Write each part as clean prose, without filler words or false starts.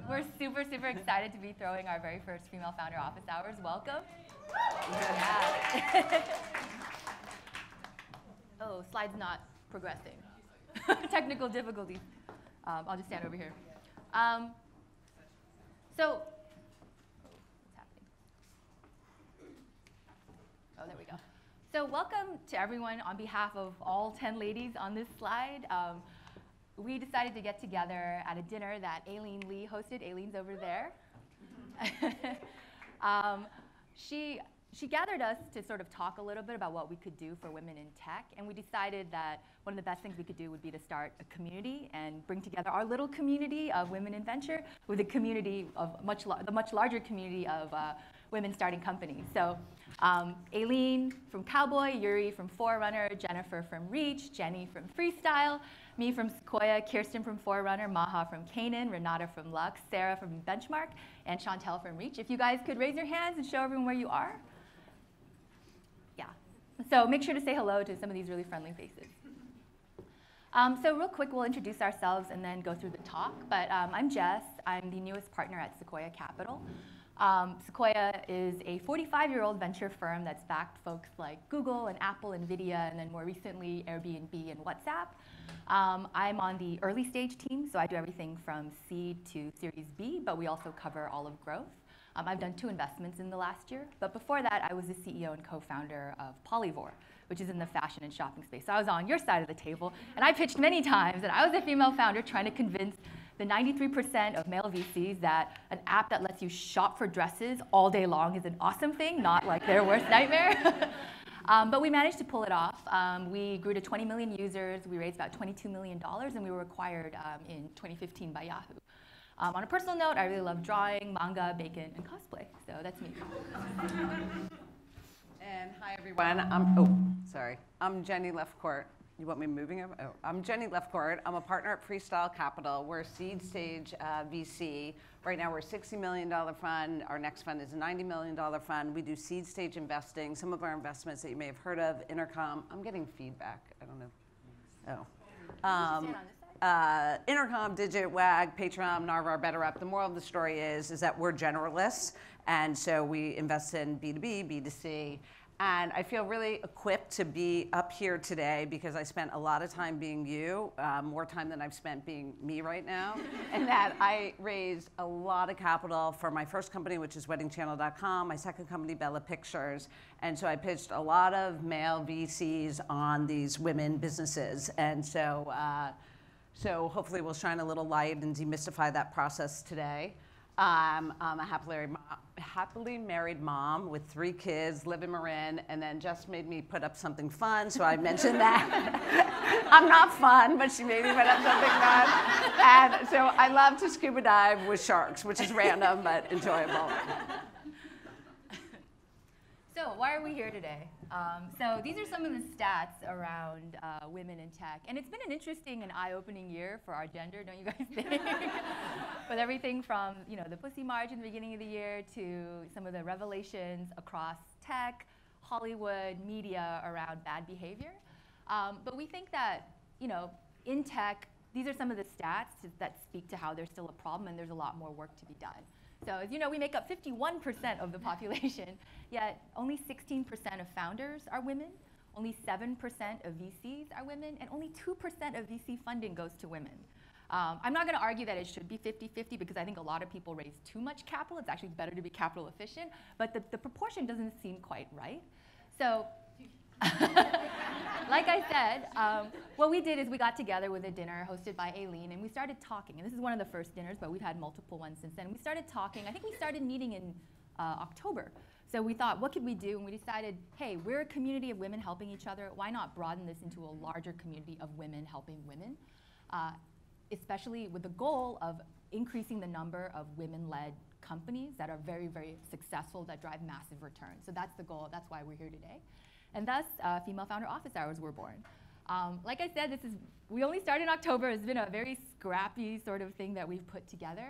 We're super, super excited to be throwing our very first female founder office hours. Welcome. Yeah. Oh, slide's not progressing. Technical difficulties. I'll just stand over here. So, what's happening? Oh, there we go. So welcome to everyone on behalf of all 10 ladies on this slide. We decided to get together at a dinner that Aileen Lee hosted. Aileen's over there. She gathered us to sort of talk a little bit about what we could do for women in tech, and we decided that one of the best things we could do would be to start a community and bring together our little community of women in venture with a community of the much larger community of women starting companies. So Aileen from Cowboy, Yuri from Forerunner, Jennifer from Reach, Jenny from Freestyle, me from Sequoia, Kirsten from Forerunner, Maha from Canaan, Renata from Lux, Sarah from Benchmark, and Chantel from Reach. If you guys could raise your hands and show everyone where you are. Yeah. So make sure to say hello to some of these really friendly faces. So real quick, we'll introduce ourselves and then go through the talk. But I'm Jess. I'm the newest partner at Sequoia Capital. Sequoia is a 45-year-old venture firm that's backed folks like Google and Apple, NVIDIA, and then more recently Airbnb and WhatsApp. I'm on the early stage team, so I do everything from seed to Series B, but we also cover all of growth. I've done 2 investments in the last year, but before that I was the CEO and co-founder of Polyvore, which is in the fashion and shopping space. So I was on your side of the table, and I pitched many times that I was a female founder trying to convince the 93% of male VCs that an app that lets you shop for dresses all day long is an awesome thing, not like their worst nightmare. But we managed to pull it off. We grew to 20 million users. We raised about $22 million, and we were acquired in 2015 by Yahoo. On a personal note, I really love drawing, manga, bacon, and cosplay. So that's me. And hi, everyone. I'm Jenny Lefcourt. You want me moving over? Oh, I'm Jenny Lefcourt. I'm a partner at Freestyle Capital. We're a seed stage VC. Right now we're a $60 million fund. Our next fund is a $90 million fund. We do seed stage investing. Some of our investments that you may have heard of, Intercom. I'm getting feedback. I don't know. Oh. Intercom, Digit, WAG, Patreon, Narvar, BetterUp. The moral of the story is that we're generalists. And so we invest in B2B, B2C. And I feel really equipped to be up here today because I spent a lot of time being you, more time than I've spent being me right now. And that I raised a lot of capital for my first company, which is weddingchannel.com, my second company, Bella Pictures. And so I pitched a lot of male VCs on these women businesses. And so hopefully we'll shine a little light and demystify that process today. I'm a happily married mom with 3 kids, live in Marin, and then Jess made me put up something fun, so I mentioned that. I'm not fun, but she made me put up something fun. And so I love to scuba dive with sharks, which is random but enjoyable. So why are we here today? So these are some of the stats around women in tech. And it's been an interesting and eye-opening year for our gender, don't you guys think? With everything from the pussy march in the beginning of the year to some of the revelations across tech, Hollywood, media around bad behavior. But we think that in tech, these are some of the stats that speak to how there's still a problem and there's a lot more work to be done. So as you know, we make up 51% of the population, yet only 16% of founders are women, only 7% of VCs are women, and only 2% of VC funding goes to women. I'm not going to argue that it should be 50-50 because I think a lot of people raise too much capital. It's actually better to be capital efficient, but the proportion doesn't seem quite right. So like I said, what we did is we got together with a dinner hosted by Aileen, and we started talking. And this is one of the first dinners, but we've had multiple ones since then. We started talking. I think we started meeting in October. So we thought, what could we do? And we decided, hey, we're a community of women helping each other. Why not broaden this into a larger community of women helping women, especially with the goal of increasing the number of women-led companies that are very, very successful, that drive massive returns. So that's the goal. That's why we're here today. And thus, Female Founder Office Hours were born. Like I said, we only started in October. It's been a very scrappy sort of thing that we've put together.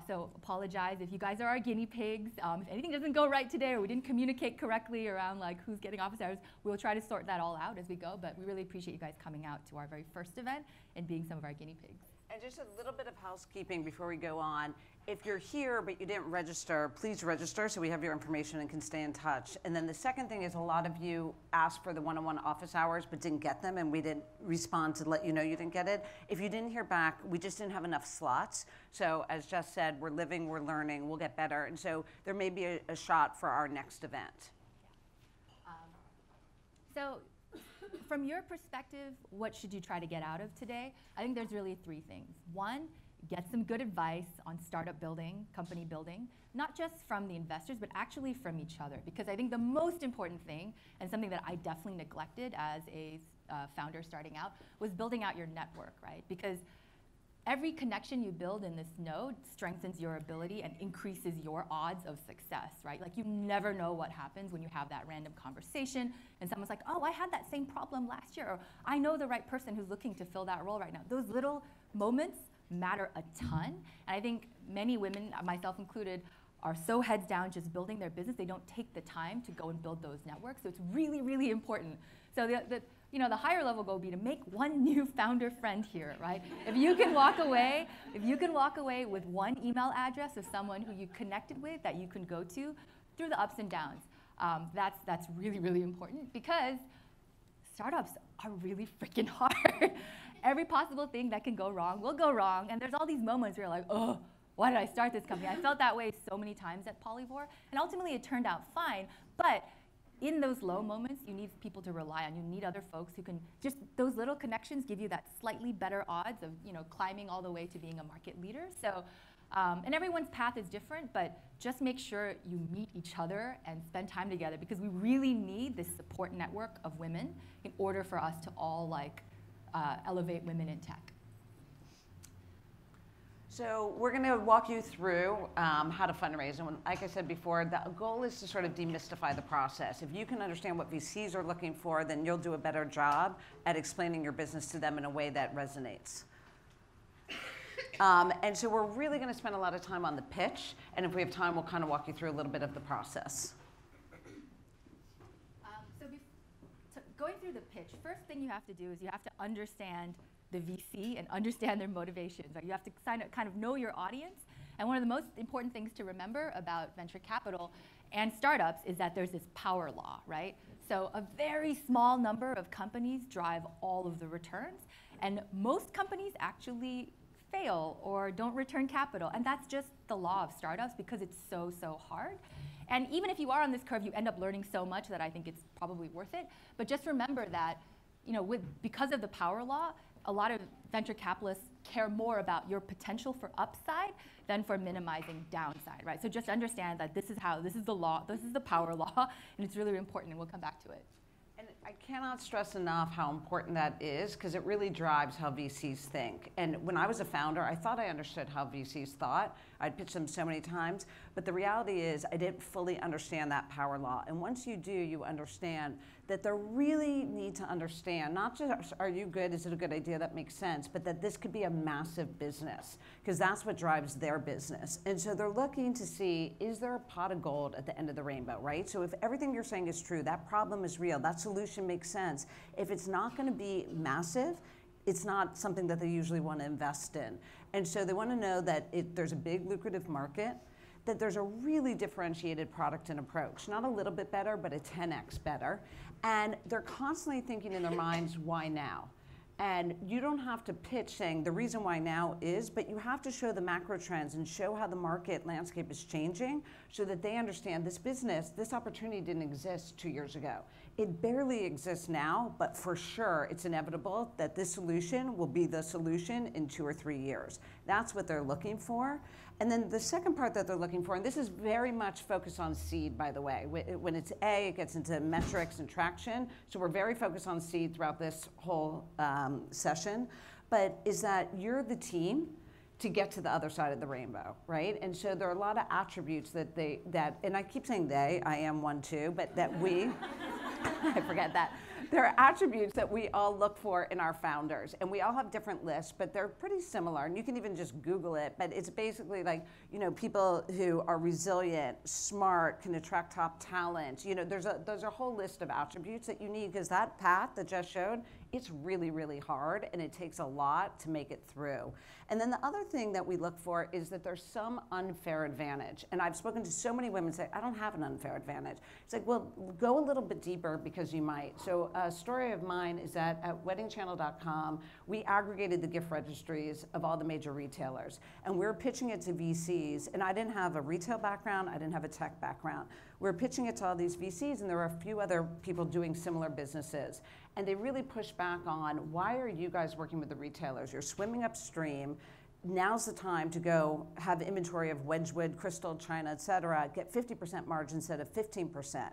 So apologize if you guys are our guinea pigs. If anything doesn't go right today or we didn't communicate correctly around who's getting office hours, we'll try to sort that all out as we go. But we really appreciate you guys coming out to our very first event and being some of our guinea pigs. And just a little bit of housekeeping before we go on. If you're here but you didn't register, please register so we have your information and can stay in touch. And then the second thing is a lot of you asked for the one-on-one office hours but didn't get them, and we didn't respond to let you know you didn't get it. If you didn't hear back, we just didn't have enough slots. So as Jess said, we're living, we're learning, we'll get better. And so there may be a shot for our next event. So from your perspective, what should you try to get out of today? I think there's really three things. One, get some good advice on startup building, company building, not just from the investors, but actually from each other. Because I think the most important thing, and something that I definitely neglected as a founder starting out, was building out your network, right? Because every connection you build in this node strengthens your ability and increases your odds of success, right? Like, you never know what happens when you have that random conversation and someone's like, oh, I had that same problem last year, or I know the right person who's looking to fill that role right now. Those little moments matter a ton. And I think many women, myself included, are so heads down just building their business, they don't take the time to go and build those networks. So it's really, really important. So the higher level goal would be to make one new founder friend here, right? If you can walk away with one email address of someone who you connected with that you can go to through the ups and downs, that's really, really important, because startups are really freaking hard. Every possible thing that can go wrong will go wrong, and there's all these moments where you're like, oh, why did I start this company? I felt that way so many times at Polyvore, and ultimately it turned out fine, but in those low moments, you need people to rely on. You need other folks who can, just those little connections give you that slightly better odds of, climbing all the way to being a market leader. So, and everyone's path is different, but just make sure you meet each other and spend time together, because we really need this support network of women in order for us to all elevate women in tech. So we're going to walk you through how to fundraise. And like I said before, the goal is to sort of demystify the process. If you can understand what VCs are looking for, then you'll do a better job at explaining your business to them in a way that resonates. And so we're really going to spend a lot of time on the pitch. And if we have time, we'll kind of walk you through a little bit of the process. So going through the pitch, first thing you have to do is you have to understand the VC and understand their motivations. Right? You have to kind of know your audience. And one of the most important things to remember about venture capital and startups is that there's this power law, right? So a very small number of companies drive all of the returns, and most companies actually fail or don't return capital. And that's just the law of startups, because it's so, so hard. And even if you are on this curve, you end up learning so much that I think it's probably worth it. But just remember that, because of the power law, a lot of venture capitalists care more about your potential for upside than for minimizing downside, right? So just understand that this is the law, this is the power law, and it's really important, and we'll come back to it. And I cannot stress enough how important that is, because it really drives how VCs think. And when I was a founder, I thought I understood how VCs thought. I'd pitched them so many times, but the reality is I didn't fully understand that power law. And once you do, you understand that they really need to understand, not just are you good, is it a good idea, that makes sense, but that this could be a massive business, because that's what drives their business. And so they're looking to see, is there a pot of gold at the end of the rainbow, right? So if everything you're saying is true, that problem is real, that solution makes sense. If it's not gonna be massive, it's not something that they usually want to invest in. And so they want to know that there's a big lucrative market, that there's a really differentiated product and approach, not a little bit better, but a 10x better. And they're constantly thinking in their minds, why now? And you don't have to pitch saying the reason why now is, but you have to show the macro trends and show how the market landscape is changing so that they understand this business, this opportunity didn't exist 2 years ago. It barely exists now, but for sure it's inevitable that this solution will be the solution in 2 or 3 years. That's what they're looking for. And then the second part that they're looking for, and this is very much focused on seed, by the way. When it's A, it gets into metrics and traction. So we're very focused on seed throughout this whole session. But is that you're the team to get to the other side of the rainbow, right? And so there are a lot of attributes that and I keep saying they, I am one too, but that we, I forget that. There are attributes that we all look for in our founders, and we all have different lists, but they're pretty similar, and you can even just Google it, but it's basically like, people who are resilient, smart, can attract top talent. There's a whole list of attributes that you need, because that path that Jess showed it's really, really hard, and it takes a lot to make it through. And then the other thing that we look for is that there's some unfair advantage. And I've spoken to so many women say, I don't have an unfair advantage. It's like, well, go a little bit deeper because you might. So a story of mine is that at weddingchannel.com, we aggregated the gift registries of all the major retailers. And we were pitching it to VCs, and I didn't have a retail background, I didn't have a tech background. We were pitching it to all these VCs, and there were a few other people doing similar businesses. And they really pushed back on, why are you guys working with the retailers? You're swimming upstream. Now's the time to go have inventory of Wedgwood, crystal, china, et cetera, get 50% margin instead of 15%.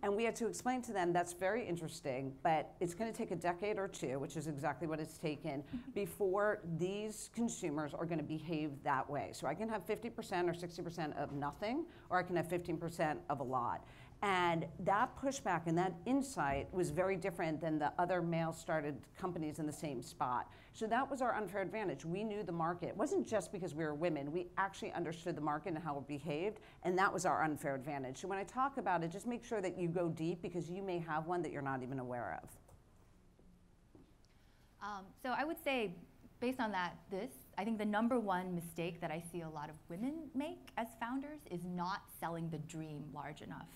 And we had to explain to them that's very interesting, but it's going to take a decade or two, which is exactly what it's taken, before these consumers are going to behave that way. So I can have 50% or 60% of nothing, or I can have 15% of a lot. And that pushback and that insight was very different than the other male-started companies in the same spot. So that was our unfair advantage. We knew the market. It wasn't just because we were women. We actually understood the market and how it behaved, and that was our unfair advantage. So when I talk about it, just make sure that you go deep, because you may have one that you're not even aware of. So I would say, based on that, I think the number one mistake that I see a lot of women make as founders is not selling the dream large enough.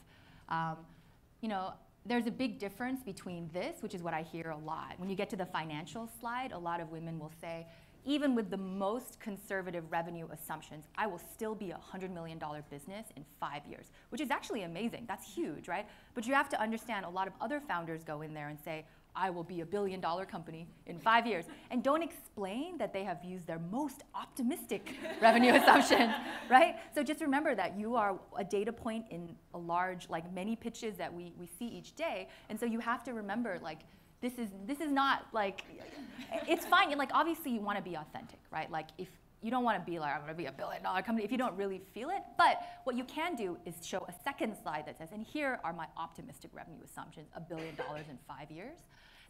You know, there's a big difference between this, which is what I hear a lot. When you get to the financial slide, a lot of women will say, even with the most conservative revenue assumptions, I will still be a $100 million business in 5 years, which is actually amazing. That's huge, right? But you have to understand, a lot of other founders go in there and say, I will be a $1 billion company in 5 years, and don't explain that they have used their most optimistic revenue assumptions, right? So just remember that you are a data point in a large, like many pitches that we see each day, and so you have to remember, like, this is not like, it's fine, like obviously you want to be authentic, right? Like if you don't want to be like, I'm going to be a $1 billion company if you don't really feel it, but what you can do is show a second slide that says, and here are my optimistic revenue assumptions, $1 billion in 5 years.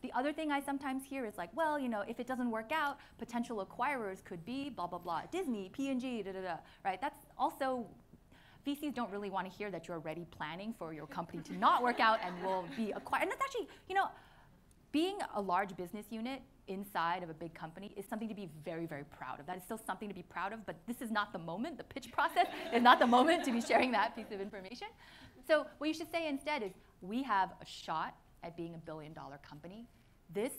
The other thing I sometimes hear is like, well, you know, if it doesn't work out, potential acquirers could be blah, blah, blah, Disney, P&G, da, da, da, right? That's also, VCs don't really want to hear that you're already planning for your company to not work out and will be acquired. And that's actually, you know, being a large business unit inside of a big company is something to be very, very proud of. That is still something to be proud of, but this is not the moment. The pitch process is not the moment to be sharing that piece of information. So what you should say instead is, we have a shot at being $1 billion company. This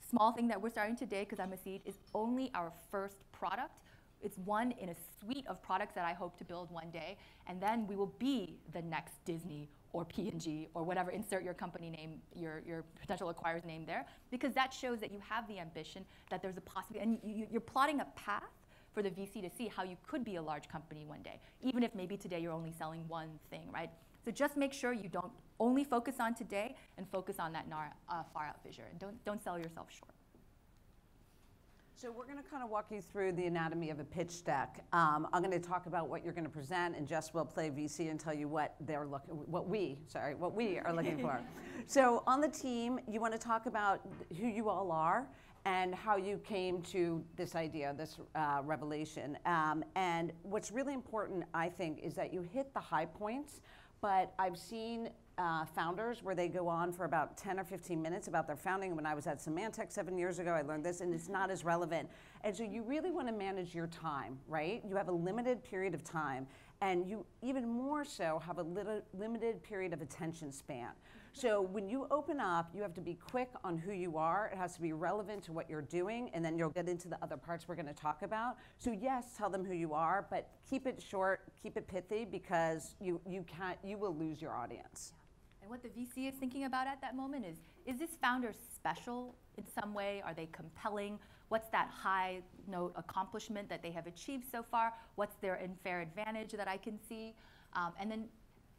small thing that we're starting today, because I'm a seed, is only our first product. It's one in a suite of products that I hope to build one day, and then we will be the next Disney or P&G or whatever, insert your company name, your potential acquirer's name there, because that shows that you have the ambition, that there's a possibility, and you're plotting a path for the VC to see how you could be a large company one day, even if maybe today you're only selling one thing, right? So just make sure you don't only focus on today and focus on that far out vision, and don't sell yourself short. So we're going to kind of walk you through the anatomy of a pitch deck. I'm going to talk about what you're going to present, and Jess will play VC and tell you what we are looking for. So on the team, you want to talk about who you all are and how you came to this idea, this revelation. And what's really important, I think, is that you hit the high points. But I've seen founders where they go on for about 10 or 15 minutes about their founding. When I was at Symantec 7 years ago, I learned this, and it's not as relevant. And so you really want to manage your time, right? You have a limited period of time, and you even more so have a limited period of attention span. So when you open up, you have to be quick on who you are. It has to be relevant to what you're doing, and then you'll get into the other parts we're going to talk about. So yes, tell them who you are, but keep it short, keep it pithy, because you will lose your audience. And what the VC is thinking about at that moment is this founder special in some way? Are they compelling? What's that high note accomplishment that they have achieved so far? What's their unfair advantage that I can see? And then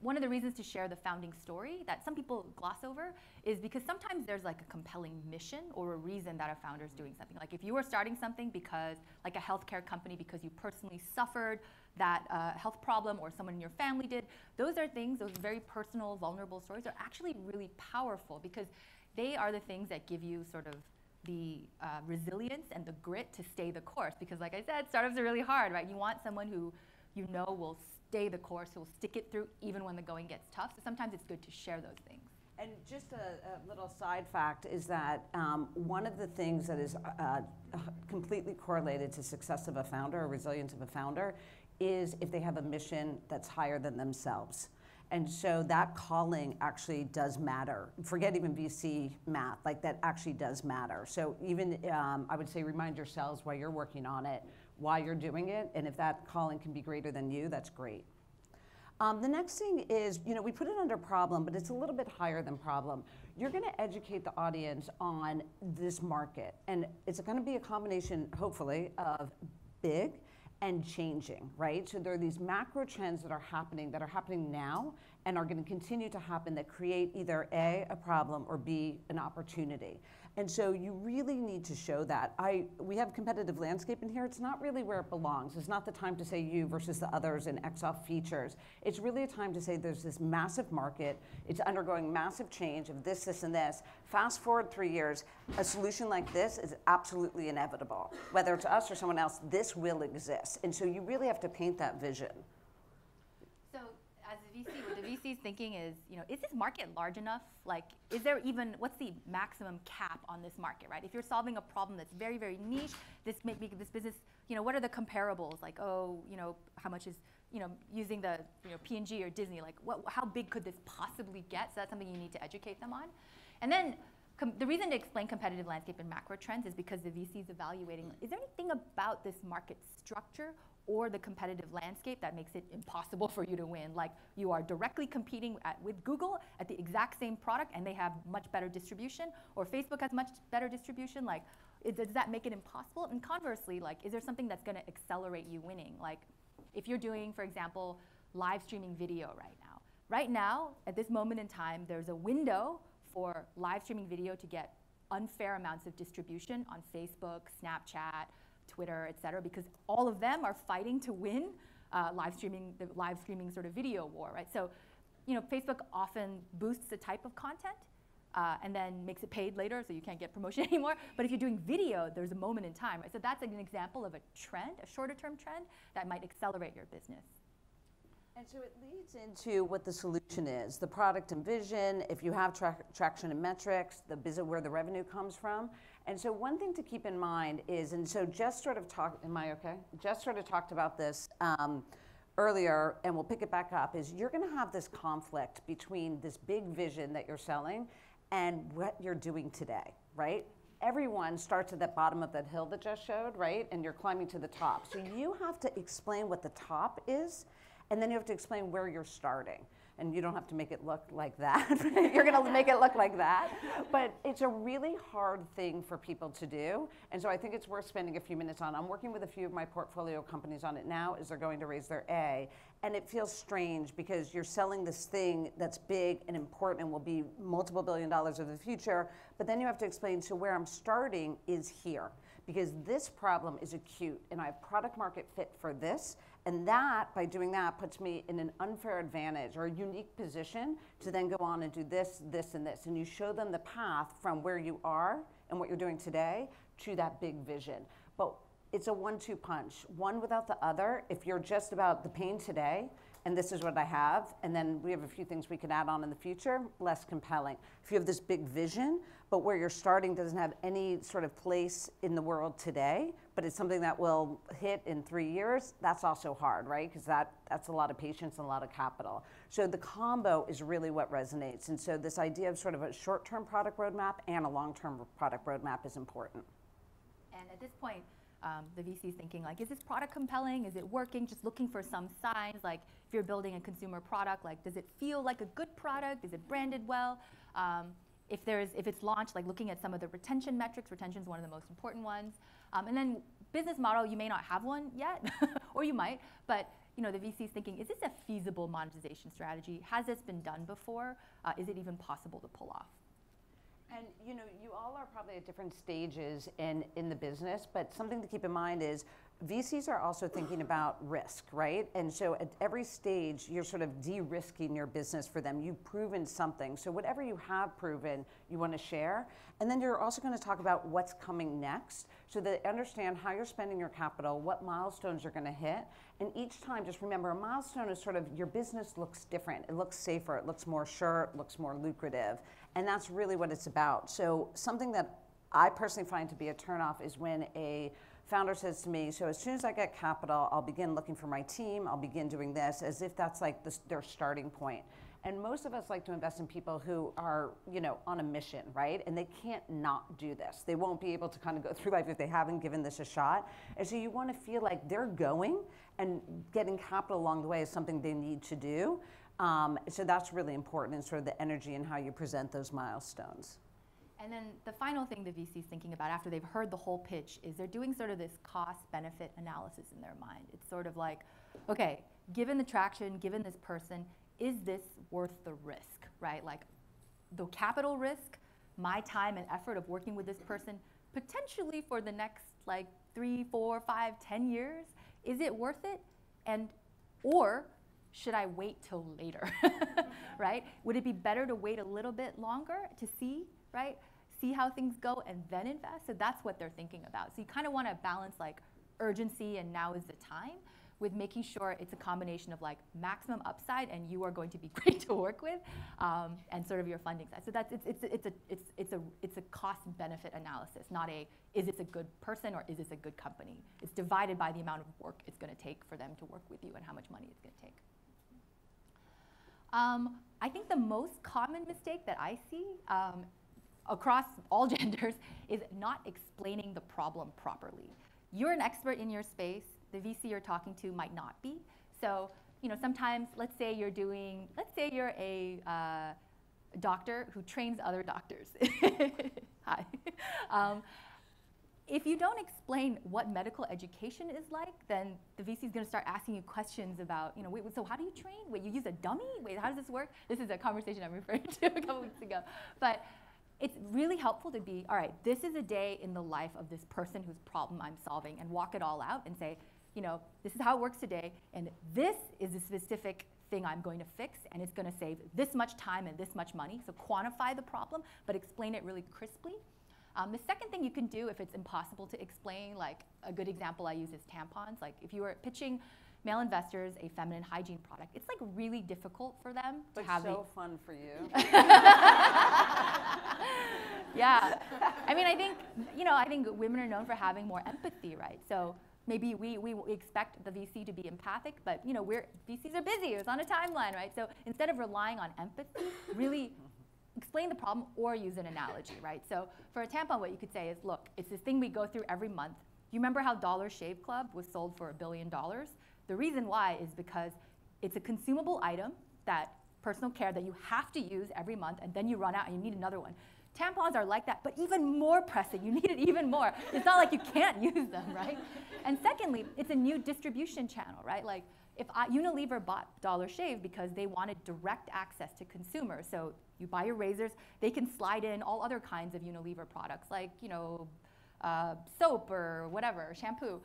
one of the reasons to share the founding story that some people gloss over is because sometimes there's like a compelling mission or a reason that a founder is doing something. Like if you were starting something because, like a healthcare company, because you personally suffered that health problem or someone in your family did, those are things, those very personal, vulnerable stories are actually really powerful because they are the things that give you sort of the resilience and the grit to stay the course. Because like I said, startups are really hard, right? You want someone who you know will stay the course, who will stick it through even when the going gets tough. So sometimes it's good to share those things. And just a little side fact is that one of the things that is completely correlated to success of a founder or resilience of a founder is if they have a mission that's higher than themselves. And so that calling actually does matter. Forget even VC math, like that actually does matter. So even, I would say, remind yourselves why you're working on it, why you're doing it, and if that calling can be greater than you, that's great. The next thing is, we put it under problem, but it's a little bit higher than problem. You're gonna educate the audience on this market, and it's gonna be a combination, hopefully, of big and changing, right? So there are these macro trends that are happening now and are gonna continue to happen that create either A, a problem, or B, an opportunity. And so you really need to show that. We have competitive landscape in here. It's not really where it belongs. It's not the time to say you versus the others and X off features. It's really a time to say there's this massive market. It's undergoing massive change of this, this, and this. Fast forward 3 years, a solution like this is absolutely inevitable. Whether it's us or someone else, this will exist. And so you really have to paint that vision. So as a VC, what the VC is thinking is, is this market large enough? Like, is there even, what's the maximum cap on this market, right? If you're solving a problem that's very, very niche, this business, what are the comparables? Like, how much is, using the, P&G or Disney, like, how big could this possibly get? So that's something you need to educate them on. And then the reason to explain competitive landscape and macro trends is because the VC is evaluating, is there anything about this market structure or the competitive landscape that makes it impossible for you to win? Like, you are directly competing with Google at the exact same product and they have much better distribution, or Facebook has much better distribution. Like, does that make it impossible? And conversely, like, is there something that's gonna accelerate you winning? Like, if you're doing, for example, live streaming video right now. Right now, at this moment in time, there's a window for live streaming video to get unfair amounts of distribution on Facebook, Snapchat, Twitter, et cetera, because all of them are fighting to win the live streaming sort of video war, right? So, Facebook often boosts a type of content and then makes it paid later, so you can't get promotion anymore. But if you're doing video, there's a moment in time, right? So that's an example of a trend, a shorter term trend that might accelerate your business. And so it leads into what the solution is, the product and vision, if you have traction and metrics, where the revenue comes from. And so one thing to keep in mind is, and so Jess sort of talked, am I okay? Jess sort of talked about this earlier, and we'll pick it back up, is you're gonna have this conflict between this big vision that you're selling and what you're doing today, right? Everyone starts at the bottom of that hill that Jess showed, right? And you're climbing to the top. So you have to explain what the top is, and then you have to explain where you're starting. And you don't have to make it look like that. You're gonna make it look like that. But it's a really hard thing for people to do. And so I think it's worth spending a few minutes on. I'm working with a few of my portfolio companies on it now as they're going to raise their A. And it feels strange because you're selling this thing that's big and important and will be multiple $1 billion of the future. But then you have to explain, so where I'm starting is here. Because this problem is acute and I have product market fit for this. And that, by doing that, puts me in an unfair advantage or a unique position to then go on and do this, this, and this. And you show them the path from where you are and what you're doing today to that big vision. But it's a 1-2 punch. One without the other. If you're just about the pain today, and this is what I have, and then we have a few things we can add on in the future, less compelling. If you have this big vision, but where you're starting doesn't have any sort of place in the world today, but it's something that will hit in 3 years, that's also hard, right? Because that's a lot of patience and a lot of capital. So the combo is really what resonates. And so this idea of sort of a short-term product roadmap and a long-term product roadmap is important. And at this point, the VC is thinking, like, is this product compelling? Is it working? Just looking for some signs, like if you're building a consumer product, like, does it feel like a good product? Is it branded well? If it's launched, like looking at some of the retention metrics, retention is one of the most important ones. And then business model, you may not have one yet, or you might, but the VC is thinking, is this a feasible monetization strategy? Has this been done before? Is it even possible to pull off? And you all are probably at different stages in the business, but something to keep in mind is VCs are also thinking about risk, right? And so at every stage, you're sort of de-risking your business for them. You've proven something. So whatever you have proven, you want to share. And then you're also going to talk about what's coming next so that they understand how you're spending your capital, what milestones you're going to hit. And each time, just remember, a milestone is sort of your business looks different. It looks safer. It looks more sure. It looks more lucrative. And that's really what it's about. So something that I personally find to be a turnoff is when a founder says to me, so as soon as I get capital, I'll begin looking for my team, I'll begin doing this, as if that's like their starting point. And most of us like to invest in people who are, on a mission, right? And they can't not do this. They won't be able to kind of go through life if they haven't given this a shot. And so you want to feel like they're going, and getting capital along the way is something they need to do. So that's really important in sort of the energy and how you present those milestones. And then the final thing the VC is thinking about after they've heard the whole pitch is they're doing sort of this cost-benefit analysis in their mind. It's sort of like, okay, given the traction, given this person, is this worth the risk, right? Like the capital risk, my time and effort of working with this person, potentially for the next like 3, 4, 5, 10 years, is it worth it? Or should I wait till later, right? Would it be better to wait a little bit longer to see, right? See how things go and then invest. So that's what they're thinking about. So you kind of want to balance like urgency and now is the time with making sure it's a combination of like maximum upside and you are going to be great to work with, and sort of your funding side. So that's it's a cost benefit analysis, not a is this a good person or is this a good company. It's divided by the amount of work it's going to take for them to work with you and how much money it's going to take. I think the most common mistake that I see across all genders is not explaining the problem properly. You're an expert in your space. The VC you're talking to might not be. So, sometimes, let's say you're a doctor who trains other doctors. Hi. If you don't explain what medical education is like, then the VC is going to start asking you questions about, wait, so how do you train? Wait, you use a dummy? Wait, how does this work? This is a conversation I'm referring to a couple weeks ago. But it's really helpful to be, all right, this is a day in the life of this person whose problem I'm solving, and walk it all out and say, this is how it works today, and this is the specific thing I'm going to fix, and it's going to save this much time and this much money. So quantify the problem, but explain it really crisply. The second thing you can do if it's impossible to explain, like a good example I use is tampons. Like if you were pitching male investors a feminine hygiene product, it's like really difficult for them to have so fun for you. Yeah. I mean, I think women are known for having more empathy, right? So maybe we expect the VC to be empathic, but VCs are busy. It's on a timeline, right? So instead of relying on empathy, really explain the problem or use an analogy, right? So for a tampon, what you could say is, look, it's this thing we go through every month. You remember how Dollar Shave Club was sold for $1 billion? The reason why is because it's a consumable item, that personal care that you have to use every month, and then you run out and you need another one. Tampons are like that, but even more pressing. You need it even more. It's not like you can't use them, right? And secondly, it's a new distribution channel, right? Like if Unilever bought Dollar Shave because they wanted direct access to consumers. So you buy your razors, they can slide in all other kinds of Unilever products, like soap or whatever, shampoo.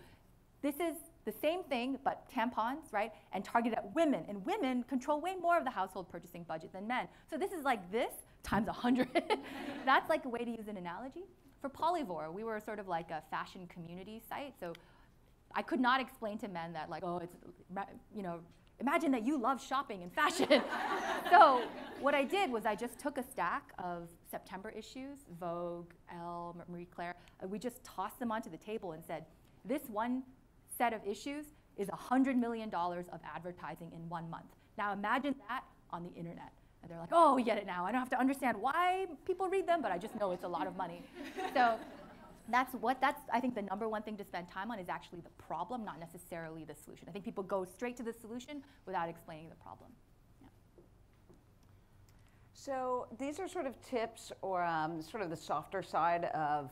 This is the same thing, but tampons, right? And targeted at women. And women control way more of the household purchasing budget than men. So this is like this times 100. That's like a way to use an analogy. For Polyvore, we were sort of like a fashion community site. So I could not explain to men that like, oh, it's, imagine that you love shopping and fashion. So what I did was I just took a stack of September issues, Vogue, Elle, Marie Claire. We just tossed them onto the table and said, this one set of issues is $100 million of advertising in 1 month. Now imagine that on the internet. And they're like, oh, we get it now. I don't have to understand why people read them, but I just know it's a lot of money. So that's I think the number one thing to spend time on is actually the problem, not necessarily the solution. I think people go straight to the solution without explaining the problem. Yeah. So these are sort of tips or sort of the softer side of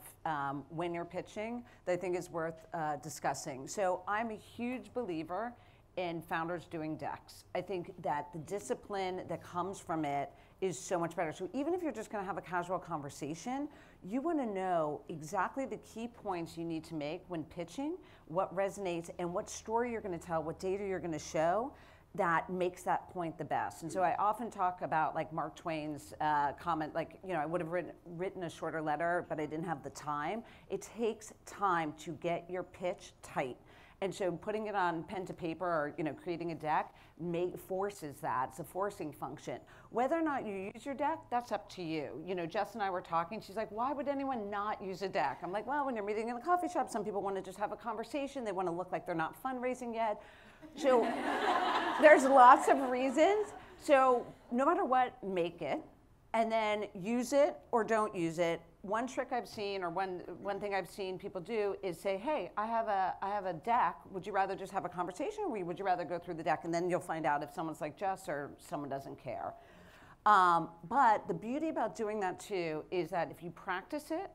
when you're pitching that I think is worth discussing. So I'm a huge believer in founders doing decks. I think that the discipline that comes from it is so much better. So even if you're just gonna have a casual conversation, you wanna know exactly the key points you need to make when pitching, what resonates, and what story you're gonna tell, what data you're gonna show that makes that point the best. And so I often talk about like Mark Twain's comment, like, you know, I would have written a shorter letter, but I didn't have the time. It takes time to get your pitch tight. And so putting it on pen to paper or, you know, creating a deck forces that. It's a forcing function. Whether or not you use your deck, that's up to you. You know, Jess and I were talking. She's like, why would anyone not use a deck? I'm like, well, when you're meeting in a coffee shop, some people want to just have a conversation. They want to look like they're not fundraising yet. So there's lots of reasons. So no matter what, make it. And then use it or don't use it. One trick I've seen, or one thing I've seen people do is say, hey, I have a deck. Would you rather just have a conversation, or would you rather go through the deck? And then you'll find out if someone's like Jess or someone doesn't care. But the beauty about doing that too is that if you practice it,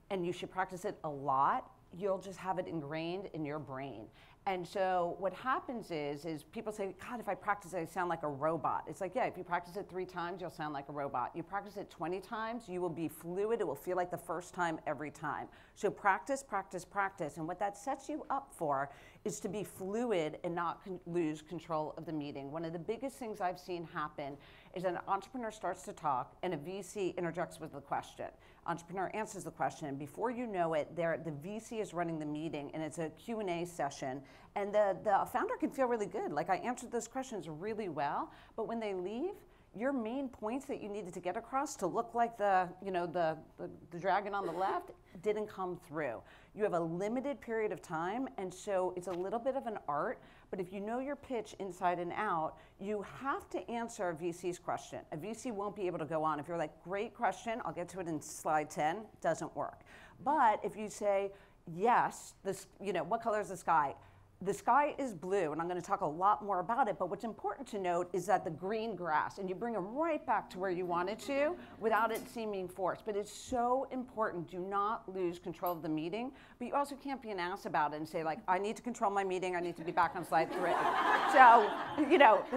and you should practice it a lot, you'll just have it ingrained in your brain. And so what happens is people say, God, if I practice it, I sound like a robot. It's like, yeah, if you practice it 3 times, you'll sound like a robot. You practice it 20 times, you will be fluid. It will feel like the first time every time. So practice, practice, practice. And what that sets you up for is to be fluid and not lose control of the meeting. One of the biggest things I've seen happen is an entrepreneur starts to talk and a VC interjects with the question. Entrepreneur answers the question, and before you know it, the VC is running the meeting, and it's a Q&A session, and the founder can feel really good. Like, I answered those questions really well, but when they leave, your main points that you needed to get across to look like the dragon on the left didn't come through. You have a limited period of time, and so it's a little bit of an art, but if you know your pitch inside and out, you have to answer a VC's question. A VC won't be able to go on. If you're like, great question, I'll get to it in slide 10, doesn't work. But if you say, yes, what color is the sky? The sky is blue, and I'm going to talk a lot more about it, but what's important to note is that the green grass, and you bring them right back to where you wanted to without it seeming forced. But it's so important. Do not lose control of the meeting, but you also can't be an ass about it and say, like, I need to control my meeting, I need to be back on slide 3. So,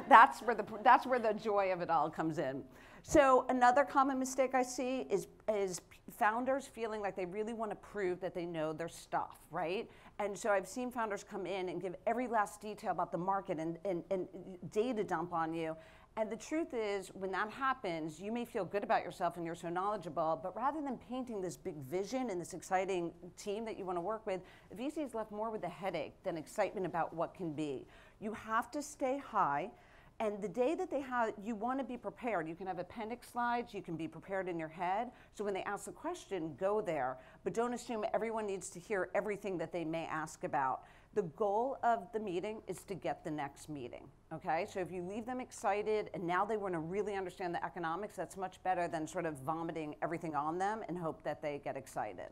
that's where the joy of it all comes in. So another common mistake I see is founders feeling like they really want to prove that they know their stuff, right? And so I've seen founders come in and give every last detail about the market and data dump on you. And the truth is, when that happens, you may feel good about yourself and you're so knowledgeable, but rather than painting this big vision and this exciting team that you want to work with, the VC is left more with a headache than excitement about what can be. You have to stay high. And the day that they have, you want to be prepared. You can have appendix slides, you can be prepared in your head. So when they ask the question, go there. But don't assume everyone needs to hear everything that they may ask about. The goal of the meeting is to get the next meeting, okay? So if you leave them excited and now they want to really understand the economics, that's much better than sort of vomiting everything on them and hope that they get excited.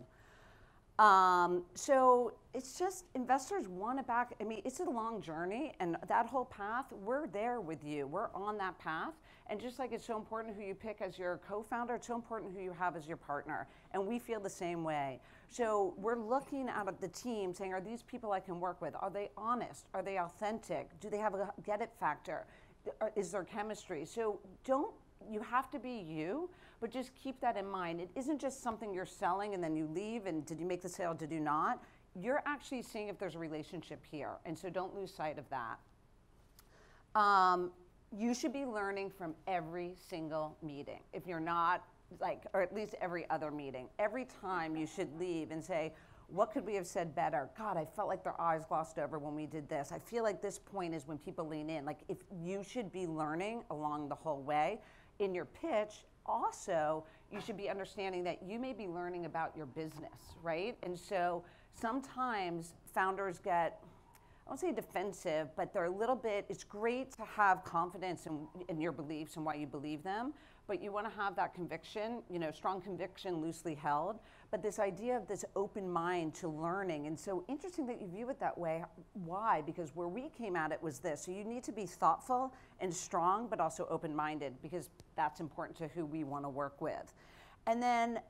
So it's just, investors want to back, I mean, it's a long journey, and that whole path, we're there with you. We're on that path. And just like it's so important who you pick as your co-founder, it's so important who you have as your partner. And we feel the same way. So we're looking at the team saying, are these people I can work with? Are they honest? Are they authentic? Do they have a get it factor? Is there chemistry? So you have to be you, but just keep that in mind. It isn't just something you're selling and then you leave and did you make the sale, did you not? You're actually seeing if there's a relationship here, and so don't lose sight of that. You should be learning from every single meeting. If you're not, or at least every other meeting. Every time you should leave and say, what could we have said better? God, I felt like their eyes glossed over when we did this. I feel like this point is when people lean in. Like, if you should be learning along the whole way. In your pitch, also, you should be understanding that you may be learning about your business, right? And so sometimes founders get, I won't say defensive, but they're a little bit, it's great to have confidence in your beliefs and why you believe them, but you want to have that conviction, strong conviction loosely held, but this idea of this open mind to learning. And so interesting that you view it that way. Why? Because where we came at it was this. So you need to be thoughtful and strong, but also open-minded, because that's important to who we want to work with. And then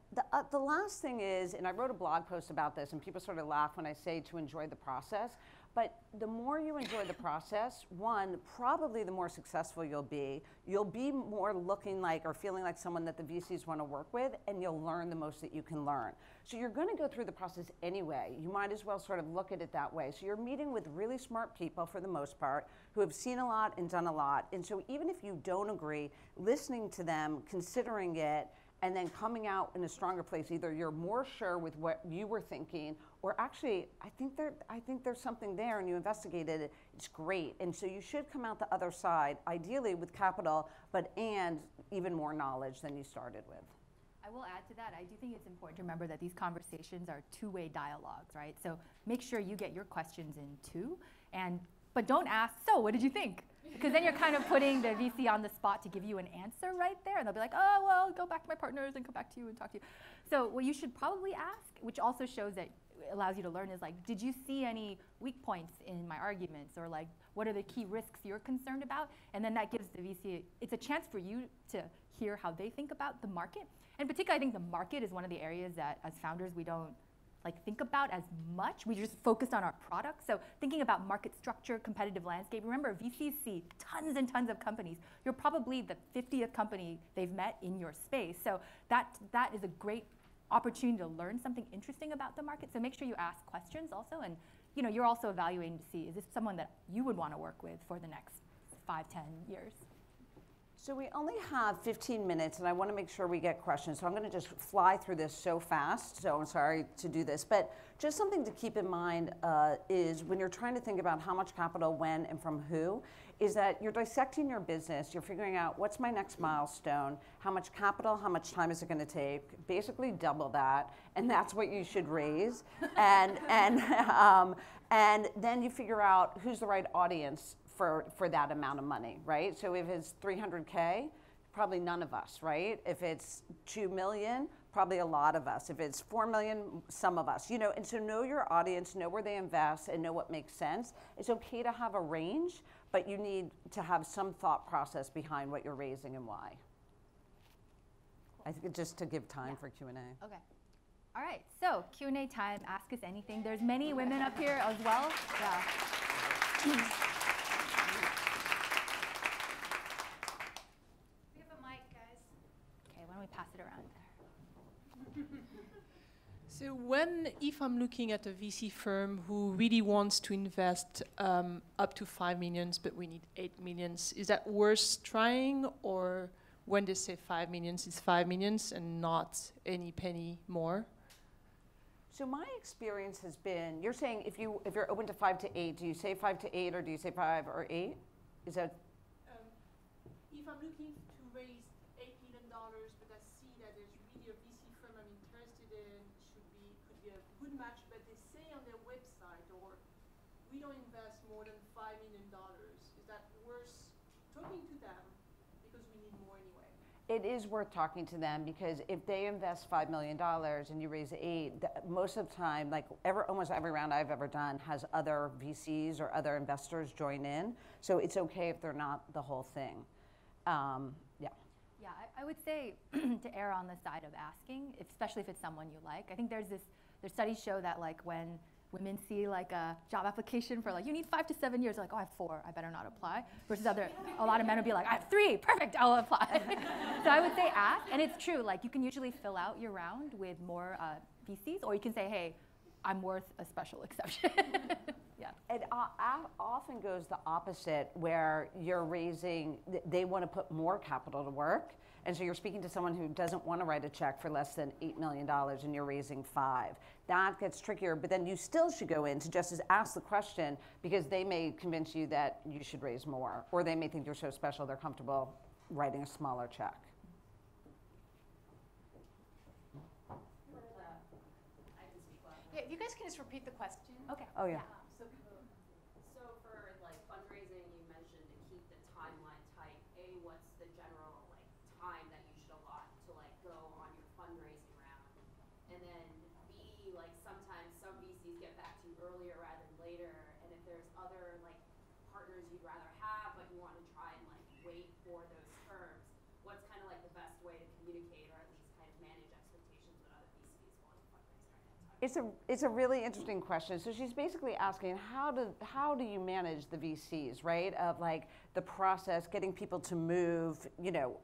the last thing is, and I wrote a blog post about this, and people sort of laugh when I say to enjoy the process, But the more you enjoy the process, one, probably the more successful you'll be. You'll be more looking like or feeling like someone that the VCs want to work with, and you'll learn the most that you can learn. So you're going to go through the process anyway. You might as well sort of look at it that way. So you're meeting with really smart people for the most part who have seen a lot and done a lot. And so even if you don't agree, listening to them, considering it, and then coming out in a stronger place, either you're more sure with what you were thinking, or actually, I think there's something there and you investigated it, it's great. And so you should come out the other side, ideally with capital, and even more knowledge than you started with. I will add to that, I do think it's important to remember that these conversations are two-way dialogues, right? So make sure you get your questions in too, but don't ask, so what did you think? Because then you're kind of putting the VC on the spot to give you an answer right there, and they'll be like, oh, well, go back to my partners and come back to you and talk to you. So what you should probably ask, which also shows that allows you to learn, is like, did you see any weak points in my arguments, or like, what are the key risks you're concerned about? And then that gives the VC, it's a chance for you to hear how they think about the market. And particularly, I think the market is one of the areas that as founders we don't think about as much. We just focus on our product. So thinking about market structure, competitive landscape. Remember, VCs see tons and tons of companies. You're probably the 50th company they've met in your space. So that is a great opportunity to learn something interesting about the market. So make sure you ask questions also, and you're also evaluating to see, is this someone that you would want to work with for the next 5, 10 years? So we only have 15 minutes, and I want to make sure we get questions. So I'm going to just fly through this so fast. So I'm sorry to do this. But just something to keep in mind is when you're trying to think about how much capital, when, and from who, is that you're dissecting your business. You're figuring out what's my next milestone, how much capital, how much time is it going to take, basically double that, and that's what you should raise. And then you figure out who's the right audience for that amount of money, right? So if it's 300K, probably none of us, right? If it's 2 million, probably a lot of us. If it's 4 million, some of us, and so know your audience, know where they invest, and know what makes sense. It's okay to have a range, but you need to have some thought process behind what you're raising and why. Cool. I think just to give time for Q&A. Okay. All right, so Q&A time, ask us anything. There's many women up here as well. Yeah. Pass it around there. So if I'm looking at a VC firm who really wants to invest up to 5 million, but we need 8 million, is that worth trying? Or when they say 5 million, it's 5 million and not any penny more? So my experience has been, you're saying if you're open to 5 to 8, do you say 5 to 8 or do you say 5 or 8? Is that? If I'm looking to raise $8 million, but I see that there's really a VC firm I'm interested in, could be a good match, but they say on their website, or we don't invest more than $5 million. Is that worth talking to them because we need more anyway? It is worth talking to them because if they invest $5 million and you raise 8, most of the time, almost every round I've ever done has other VCs or other investors join in. So it's okay if they're not the whole thing. Yeah, I would say to err on the side of asking, especially if it's someone you like. I think there's studies show that when women see a job application for you need 5 to 7 years, they're like, oh, I have 4, I better not apply. Versus a lot of men would be like, I have 3, perfect, I'll apply. So I would say ask, and it's true, you can usually fill out your round with more VCs, or you can say, hey, I'm worth a special exception. Yeah. It often goes the opposite, where you're raising, they want to put more capital to work, and so you're speaking to someone who doesn't want to write a check for less than $8 million and you're raising 5. That gets trickier, but then you still should go in to just ask the question, because they may convince you that you should raise more, or they may think you're so special they're comfortable writing a smaller check. Yeah, if you guys can just repeat the question. Okay. Oh, yeah. So for fundraising, you mentioned to keep the timeline tight. A, what's the general time that you should allot to go on your fundraising round? And then B, sometimes some VCs get back to you earlier rather than later. And if there's other partners you'd rather have, but you want to try and wait for those terms, what's kind of the best way to communicate or at least kind of manage expectations with other VCs while you fundraise during that time? It's a really interesting question. So she's basically asking how do you manage the VCs, right? Of like the process, getting people to move. You know,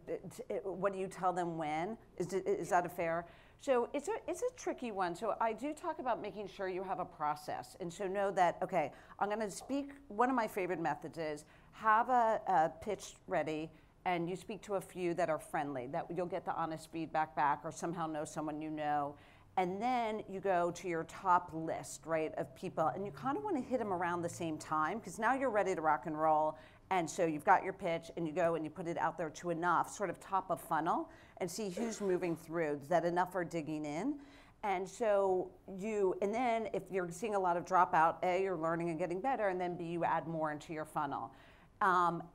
what do you tell them when? Is that a fair? So it's a tricky one. So I do talk about making sure you have a process, and so know that okay, I'm going to speak. One of my favorite methods is have a pitch ready. And you speak to a few that are friendly, that you'll get the honest feedback back or somehow know someone you know. And then you go to your top list, right, of people. And you kind of want to hit them around the same time because now you're ready to rock and roll. And so you've got your pitch and you go and you put it out there to enough, sort of top of funnel, and see who's moving through. Is that enough are digging in? And so and then if you're seeing a lot of dropout, A, you're learning and getting better, and then B, you add more into your funnel.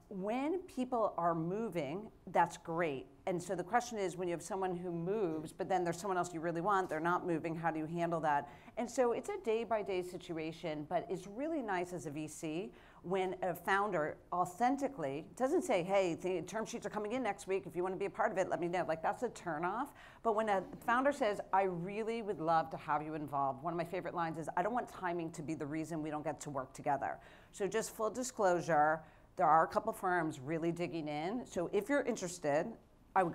When people are moving, that's great. And so the question is when you have someone who moves, but then there's someone else you really want, they're not moving, how do you handle that? And so it's a day-by-day situation, but it's really nice as a VC when a founder authentically doesn't say, hey, the term sheets are coming in next week. If you want to be a part of it, let me know. Like that's a turnoff. But when a founder says, I really would love to have you involved, one of my favorite lines is, I don't want timing to be the reason we don't get to work together. So just full disclosure, there are a couple firms really digging in. So if you're interested,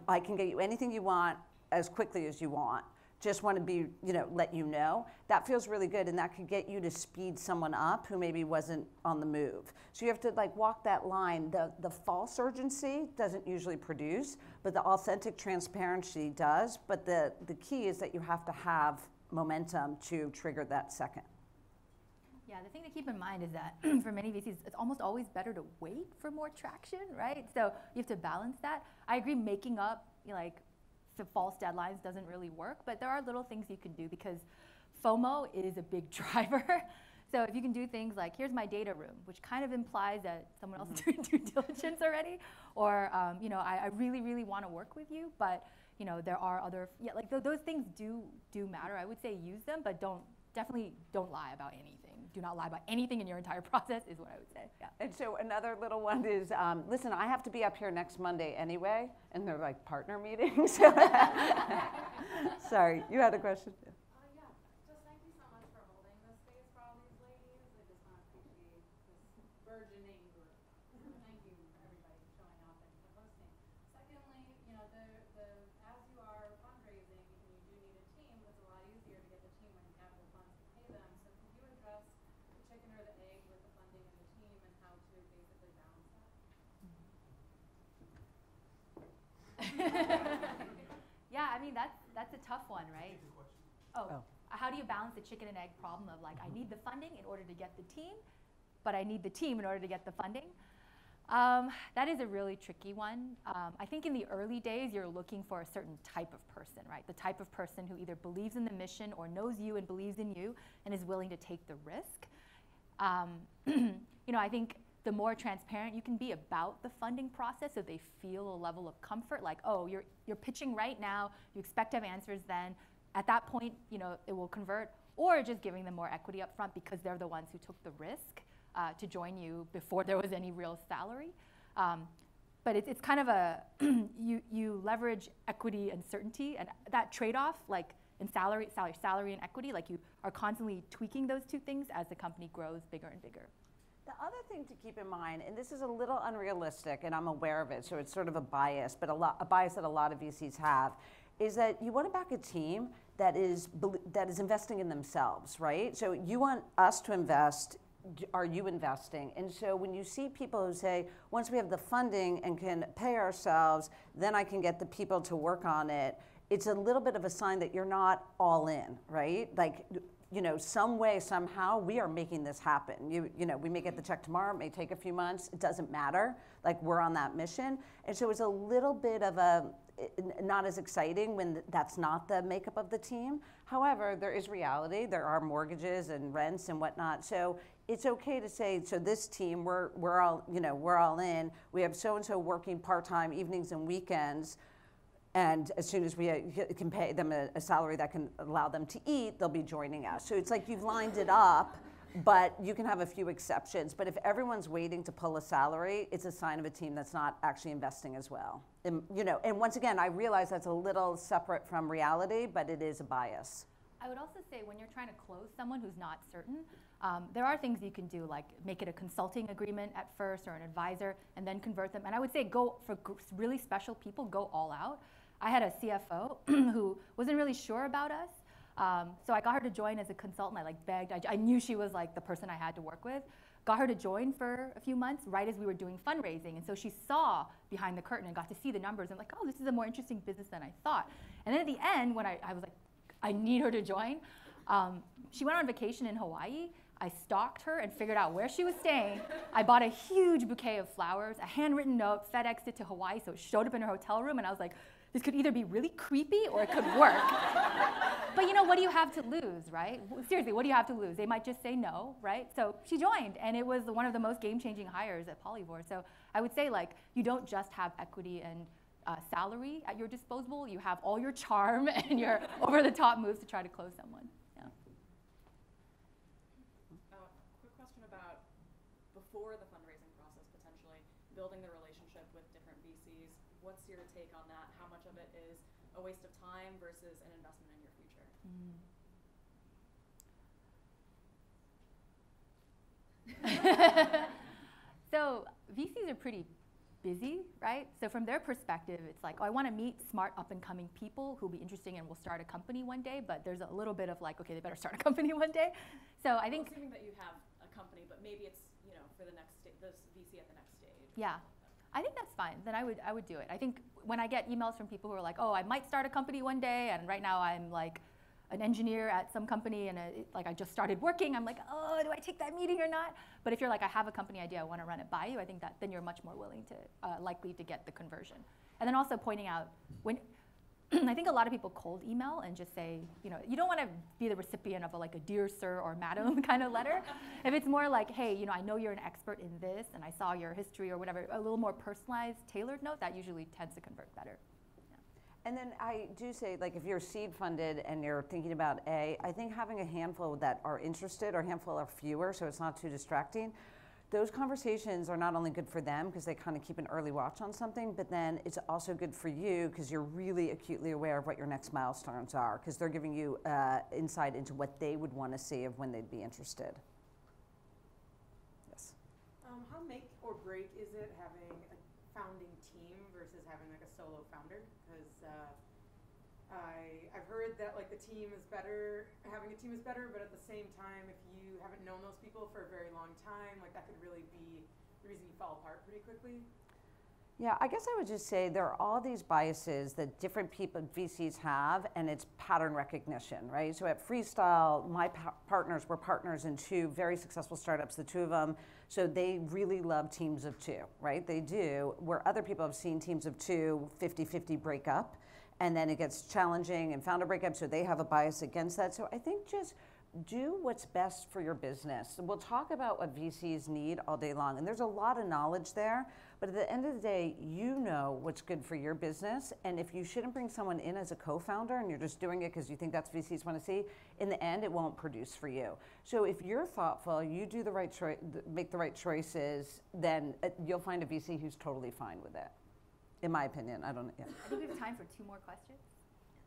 I can get you anything you want as quickly as you want. Just want to be, let you know. That feels really good, and that could get you to speed someone up who maybe wasn't on the move. So you have to walk that line. The false urgency doesn't usually produce, but the authentic transparency does. But the key is that you have to have momentum to trigger that second. Yeah, the thing to keep in mind is that for many VCs, it's almost always better to wait for more traction, right? So you have to balance that. I agree, making up the false deadlines doesn't really work, but there are little things you can do because FOMO is a big driver. So if you can do things like, here's my data room, which kind of implies that someone else is doing due diligence already, or I really, really want to work with you, but there are other, those things do matter. I would say use them, but definitely don't lie about anything. Do not lie about anything in your entire process is what I would say. Yeah. And so another little one is, listen, I have to be up here next Monday anyway, and they're like partner meetings. Sorry, you had a question? Yeah, just thank you so much for holding this space for all these ladies. I just want to appreciate this burgeoning group. Thank you everybody for showing up and for hosting. Secondly, as you are fundraising and you do need a team, it's a lot easier to get the team when you have the funds to pay them. So could you address the chicken or the egg with the funding and the team and how to basically balance that? Yeah, I mean that's a tough one, right? How do you balance the chicken and egg problem of I need the funding in order to get the team, but I need the team in order to get the funding? That is a really tricky one. I think in the early days, you're looking for a certain type of person, right? The type of person who either believes in the mission or knows you and believes in you and is willing to take the risk. I think the more transparent you can be about the funding process so they feel a level of comfort, you're pitching right now, you expect to have answers then. At that point, it will convert, or just giving them more equity up front because they're the ones who took the risk to join you before there was any real salary. But it's kind of you leverage equity and certainty, and that trade-off, in salary and equity, you are constantly tweaking those two things as the company grows bigger and bigger. The other thing to keep in mind, and this is a little unrealistic, and I'm aware of it, so it's sort of a bias, but a bias that a lot of VCs have, is that you want to back a team that is investing in themselves, right? So you want us to invest. Are you investing? And so when you see people who say, once we have the funding and can pay ourselves, then I can get the people to work on it, it's a little bit of a sign that you're not all in, right? Some way, somehow, we are making this happen. We may get the check tomorrow, it may take a few months, it doesn't matter. We're on that mission. And so it's a little bit of not as exciting when that's not the makeup of the team. However, there is reality. There are mortgages and rents and whatnot. So it's okay to say, so this team, we're all in. We have so-and-so working part-time evenings and weekends. And as soon as we can pay them a salary that can allow them to eat, they'll be joining us. So it's you've lined it up, but you can have a few exceptions. But if everyone's waiting to pull a salary, it's a sign of a team that's not actually investing as well. And once again, I realize that's a little separate from reality, but it is a bias. I would also say when you're trying to close someone who's not certain, there are things you can do, like make it a consulting agreement at first or an advisor, and then convert them. And I would say go for really special people, go all out. I had a CFO who wasn't really sure about us, so I got her to join as a consultant. I like begged. I knew she was like the person I had to work with. Got her to join for a few months right as we were doing fundraising, and so she saw behind the curtain and got to see the numbers and like, oh, this is a more interesting business than I thought. And then at the end, when I was like, I need her to join, she went on vacation in Hawaii. I stalked her and figured out where she was staying. I bought a huge bouquet of flowers, a handwritten note, FedExed it to Hawaii, so it showed up in her hotel room, and I was like, this could either be really creepy or it could work. But you know, what do you have to lose, right? Seriously, what do you have to lose? They might just say no, right? So she joined, and it was one of the most game-changing hires at Polyvore. So I would say, like, you don't just have equity and salary at your disposal. You have all your charm and your over-the-top moves to try to close someone. Yeah. Quick question about before the fundraising process, potentially building the relationship with different VCs. What's your take on that? How much of it is a waste of time versus an investment in your future? So VCs are pretty busy, right? So from their perspective, it's like, oh, I want to meet smart up-and-coming people who'll be interesting and will start a company one day, but there's a little bit of like, okay, they better start a company one day. So I think, assuming that you have a company, but maybe it's, you know, for the next this VC at the next stage. yeah, I think that's fine. Then I would do it. I think when I get emails from people who are like, oh, I might start a company one day, and right now I'm like an engineer at some company, and like I just started working, I'm like, oh, do I take that meeting or not? But if you're like, I have a company idea, I want to run it by you, I think that then you're much more willing to, likely to get the conversion. And then also pointing out, when I think a lot of people cold email and just say, you know, you don't want to be the recipient of like a dear sir or madam kind of letter. If it's more like, hey, you know, I know you're an expert in this, and I saw your history or whatever, a little more personalized, tailored note, that usually tends to convert better. And then I do say, like, if you're seed funded and you're thinking about I think having a handful that are interested, or a handful are fewer, so it's not too distracting, those conversations are not only good for them because they kind of keep an early watch on something, but then it's also good for you because you're really acutely aware of what your next milestones are, because they're giving you insight into what they would want to see of when they'd be interested. Yes. How make or break is it having a founding team versus having like a solo founder? Because I've heard that like the team is better, having a team is better, but at the same time, if you haven't known those people for a very long time, like that could really be the reason you fall apart pretty quickly. Yeah, I guess I would just say there are all these biases that different people, VCs have, and it's pattern recognition, right? So at Freestyle, my partners were partners in two very successful startups, the two of them. So they really love teams of two, right? They do, where other people have seen teams of two, 50-50 break up, and then it gets challenging and founder breakup, so they have a bias against that. So I think just do what's best for your business. We'll talk about what VCs need all day long, and there's a lot of knowledge there, but at the end of the day, you know what's good for your business, and if you shouldn't bring someone in as a co-founder and you're just doing it because you think that's VCs want to see, in the end, it won't produce for you. So if you're thoughtful, you do the right make the right choices, then you'll find a VC who's totally fine with it. In my opinion, I don't know. Yeah. I think we have time for 2 more questions.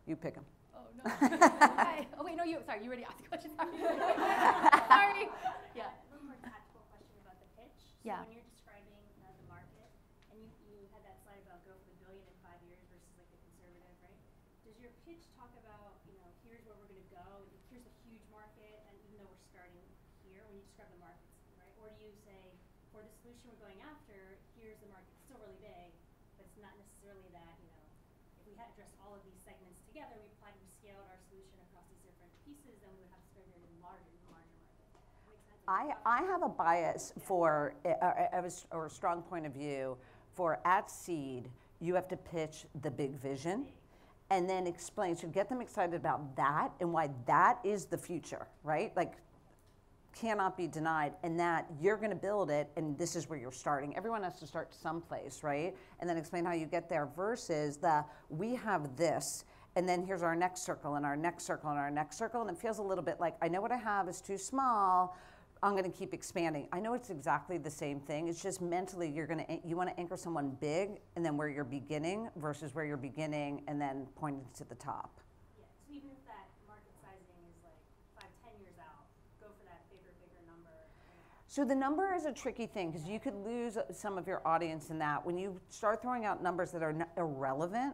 You pick them. Oh, no. Hi. Oh, wait, no, sorry, you already asked the question. Sorry. Sorry. Yeah. One more tactical question about the pitch. So Yeah. when you're describing the market, and you had that slide about go for the billion in 5 years versus like the conservative, right? Does your pitch talk about, you know, here's where we're going to go, here's a huge market, and even though we're starting here, when you describe the markets, right? Or do you say, for the solution we're going after, here's the market, it's still really big, but it's not necessarily that, you know, if we had addressed all of these segments together, we scaled our solution across these different pieces, then we would have to start very larger market. Makes sense? I have a bias for, or a strong point of view for at seed, you have to pitch the big vision and then explain, so get them excited about that and why that is the future, right? Like, cannot be denied, and that you're going to build it, and this is where you're starting. Everyone has to start someplace, right? And then explain how you get there versus we have this, and then here's our next circle, and our next circle, and our next circle, and it feels a little bit like, I know what I have is too small, I'm going to keep expanding. I know it's exactly the same thing. It's just mentally you want to anchor someone big, and then where you're beginning versus where you're beginning and then pointing to the top. Yeah, so even if that market sizing is So the number is a tricky thing because you could lose some of your audience in that. When you start throwing out numbers that are irrelevant,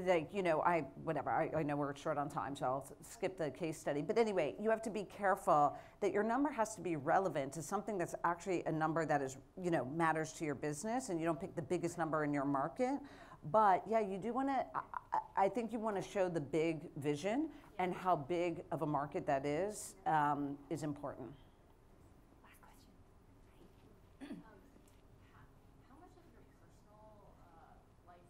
like, you know, I know we're short on time, so I'll skip the case study. But anyway, you have to be careful that your number has to be relevant to something that's actually a number that is, you know, matters to your business, and you don't pick the biggest number in your market. But yeah, you do want to, I think you want to show the big vision and how big of a market that is important. How much of your personal life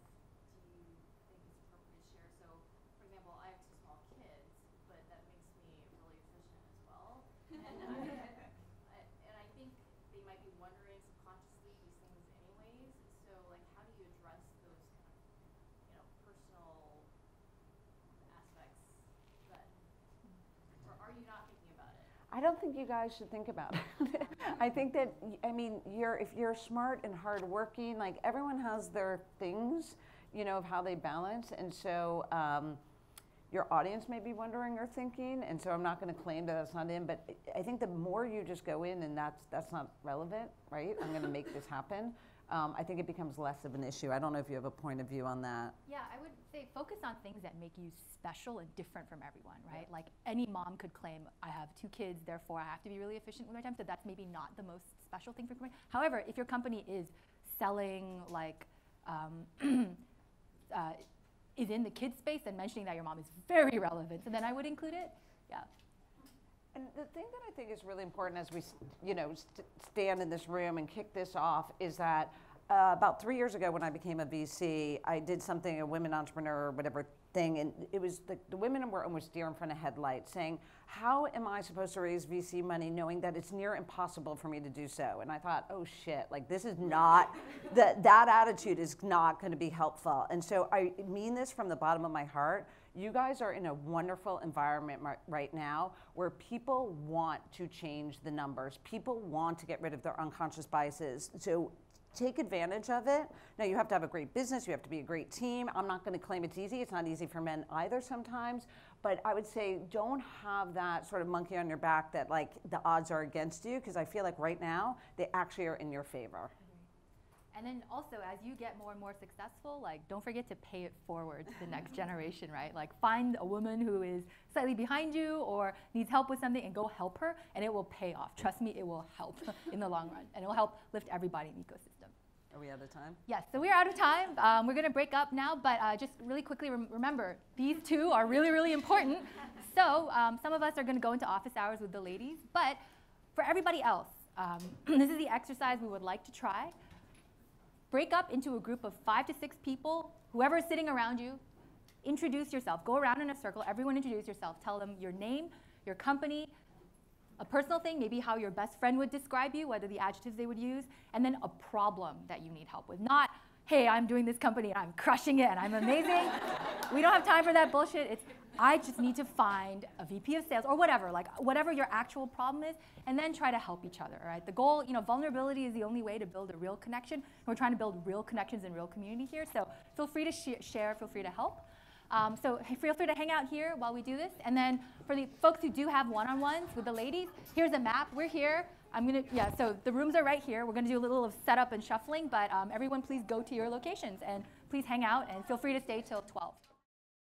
do you think is appropriate to share? So, for example, I have 2 small kids, but that makes me really efficient as well. And I think they might be wondering subconsciously these things anyways. So, like, how do you address those kind of, you know, personal aspects that, or are you not thinking about it? I don't think you guys should think about it. I think that, I mean, if you're smart and hardworking, like everyone has their things, you know, of how they balance. And so your audience may be wondering or thinking, and so I'm not going to claim that that's not in, but I think the more you just go in and that's not relevant, right? I'm going to make this happen. I think it becomes less of an issue. I don't know if you have a point of view on that. Yeah, I would say focus on things that make you special and different from everyone, right? Like any mom could claim, I have 2 kids, therefore I have to be really efficient with my time, so that's maybe not the most special thing for me. However, if your company is selling like, is in the kids space, then mentioning that your mom is very relevant, so then I would include it, yeah. And the thing that I think is really important as we, you know, stand in this room and kick this off is that about 3 years ago when I became a VC, I did something, a women entrepreneur or whatever thing, and it was the women were almost deer in front of headlights saying, how am I supposed to raise VC money knowing that it's near impossible for me to do so? And I thought, oh shit, like this is not, that attitude is not gonna be helpful. And so I mean this from the bottom of my heart. You guys are in a wonderful environment right now where people want to change the numbers. People want to get rid of their unconscious biases. So take advantage of it. Now you have to have a great business, you have to be a great team. I'm not gonna claim it's easy. It's not easy for men either sometimes. But I would say don't have that sort of monkey on your back that like the odds are against you, because I feel like right now they actually are in your favor. And then also, as you get more and more successful, like don't forget to pay it forward to the next generation, right? Like find a woman who is slightly behind you or needs help with something and go help her, and it will pay off. Trust me, it will help in the long run, and it will help lift everybody in the ecosystem. Are we out of time? Yes, so we're out of time. We're gonna break up now, but just really quickly remember, these 2 are really, really important. So some of us are gonna go into office hours with the ladies, but for everybody else, this is the exercise we would like to try. Break up into a group of 5 to 6 people, whoever is sitting around you, introduce yourself. Go around in a circle, everyone introduce yourself. Tell them your name, your company, a personal thing, maybe how your best friend would describe you, whether the adjectives they would use, and then a problem that you need help with. Not, hey, I'm doing this company and I'm crushing it and I'm amazing. We don't have time for that bullshit. It's, I just need to find a VP of sales or whatever, like whatever your actual problem is, and then try to help each other, right? The goal, you know, vulnerability is the only way to build a real connection. We're trying to build real connections and real community here, so feel free to share, feel free to help. So feel free to hang out here while we do this. And then for the folks who do have one-on-ones with the ladies, here's a map. We're here. So the rooms are right here. We're gonna do a little of setup and shuffling, but everyone please go to your locations and please hang out and feel free to stay till 12.